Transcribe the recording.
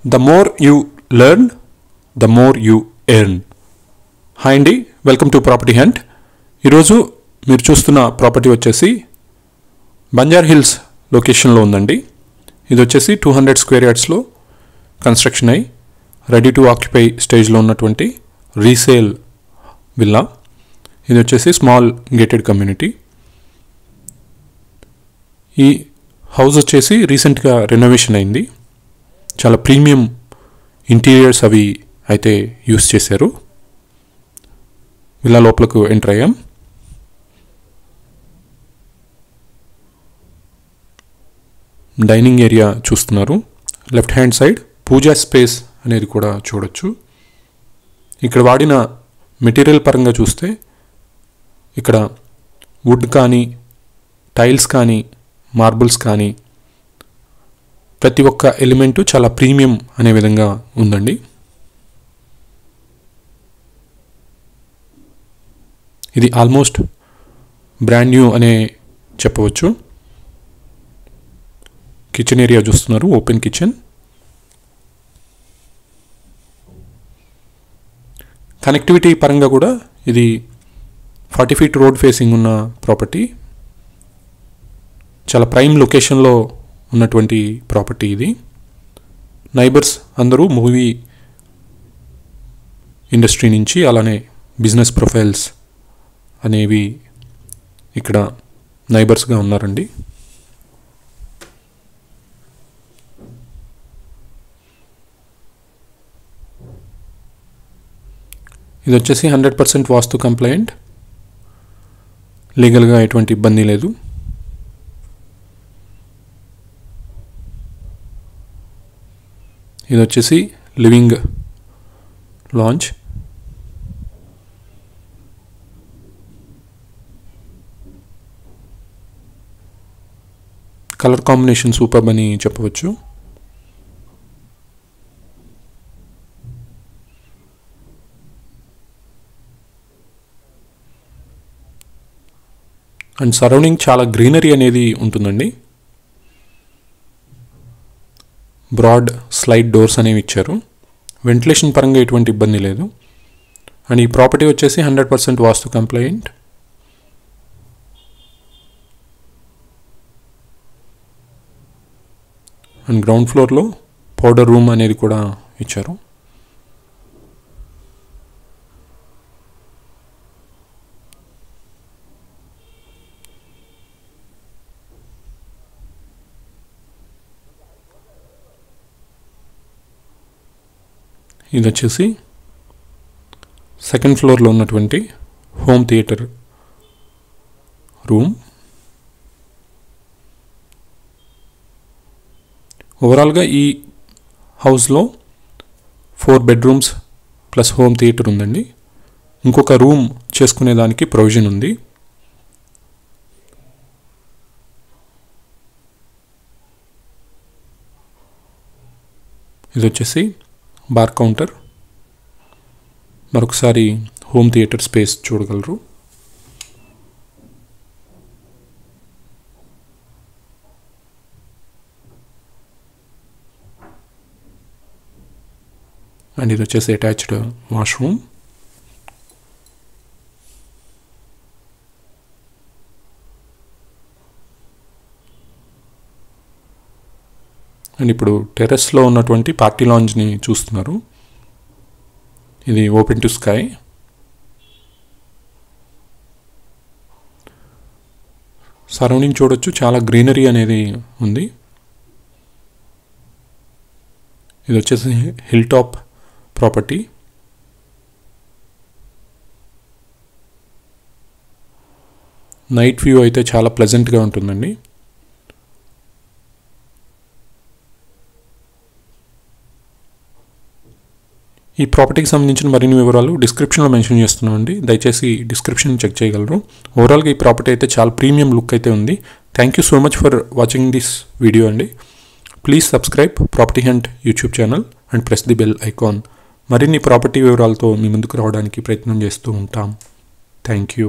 The more you learn, the more you earn. Hi అండి, welcome to property hunt. ఈరోజు మీరు చూస్తున్న property వచ్చేసి బంజార్ హిల్స్ లొకేషన్లో ఉందండి. ఇది వచ్చేసి 200 స్క్వేర్ యార్డ్స్లో కన్స్ట్రక్షన్ అయ్యి రెడీ టు ఆక్యుపై స్టేజ్లో ఉన్నటువంటి రీసేల్ విల్లా. ఇది వచ్చేసి స్మాల్ గేటెడ్ కమ్యూనిటీ. ఈ హౌస్ వచ్చేసి రీసెంట్గా రెనోవేషన్ అయింది. చాలా ప్రీమియం ఇంటీరియర్స్ అవి అయితే యూస్ చేశారు. విల్లా లోపలకు ఎంటర్ అయ్యాం. డైనింగ్ ఏరియా చూస్తున్నారు. లెఫ్ట్ హ్యాండ్ సైడ్ పూజా స్పేస్ అనేది కూడా చూడొచ్చు. ఇక్కడ వాడిన మెటీరియల్ పరంగా చూస్తే ఇక్కడ వుడ్ కానీ, టైల్స్ కానీ, మార్బుల్స్ కానీ ప్రతి ఒక్క ఎలిమెంటు చాలా ప్రీమియం అనే విధంగా ఉందండి. ఇది ఆల్మోస్ట్ బ్రాండ్ న్యూ అనే చెప్పవచ్చు. కిచెన్ ఏరియా చూస్తున్నారు, ఓపెన్ కిచెన్. కనెక్టివిటీ పరంగా కూడా ఇది 40 ఫీట్ రోడ్ ఫేసింగ్ ఉన్న ప్రాపర్టీ. చాలా ప్రైమ్ లొకేషన్లో ఉన్నటువంటి ప్రాపర్టీ ఇది. నైబర్స్ అందరూ మూవీ ఇండస్ట్రీ నుంచి, అలానే బిజినెస్ ప్రొఫైల్స్ అనేవి ఇక్కడ నైబర్స్గా ఉన్నారండి. ఇది వచ్చేసి 100% వాస్తు కంప్లైంట్. లీగల్గా ఎటువంటి ఇబ్బంది లేదు. ఇది వచ్చేసి living lounge. Colour combination super అని చెప్పవచ్చు. అండ్ సరౌండింగ్ చాలా గ్రీనరీ అనేది ఉంటుందండి. బ్రాడ్ స్లైడ్ డోర్స్ అనేవి ఇచ్చారు. వెంటిలేషన్ పరంగా ఎటువంటి ఇబ్బంది లేదు. అండ్ ఈ ప్రాపర్టీ వచ్చేసి 100% వాస్తు కంప్లైంట్. అండ్ గ్రౌండ్ ఫ్లోర్లో పౌడర్ రూమ్ అనేది కూడా ఇచ్చారు. ఇది వచ్చేసి సెకండ్ ఫ్లోర్లో ఉన్నటువంటి హోమ్ థియేటర్ రూమ్. ఓవరాల్గా ఈ హౌస్లో 4 బెడ్రూమ్స్ ప్లస్ హోమ్ థియేటర్ ఉందండి. ఇంకొక రూమ్ చేసుకునేదానికి ప్రొవిజన్ ఉంది. ఇది వచ్చేసి బార్ కౌంటర్. మరొకసారి హోమ్ థియేటర్ స్పేస్ చూడగలరు. అండ్ ఇది వచ్చేసి అటాచ్డ్ వాష్రూమ్. అండ్ ఇప్పుడు టెర్రస్లో ఉన్నటువంటి పార్టీ లాంజ్ని చూస్తున్నారు. ఇది ఓపెన్ టు స్కై. సరౌండింగ్ చూడొచ్చు, చాలా గ్రీనరీ అనేది ఉంది. ఇది వచ్చేసి hill top property. Night view అయితే చాలా ప్లెజెంట్గా ఉంటుందండి. ఈ ప్రాపర్టీకి సంబంధించిన మరిన్ని వివరాలు డిస్క్రిప్షన్లో మెన్షన్ చేస్తున్నామండి. దయచేసి డిస్క్రిప్షన్ చెక్ చేయగలరు. ఓవరాల్గా ఈ ప్రాపర్టీ అయితే చాలా ప్రీమియం లుక్ అయితే ఉంది. Thank you so much for watching this video అండి. Please subscribe Property Hunt YouTube channel and press the bell icon. మరిన్ని ప్రాపర్టీ వివరాలతో మీ ముందుకు రావడానికి ప్రయత్నం చేస్తూ ఉంటాం. Thank you.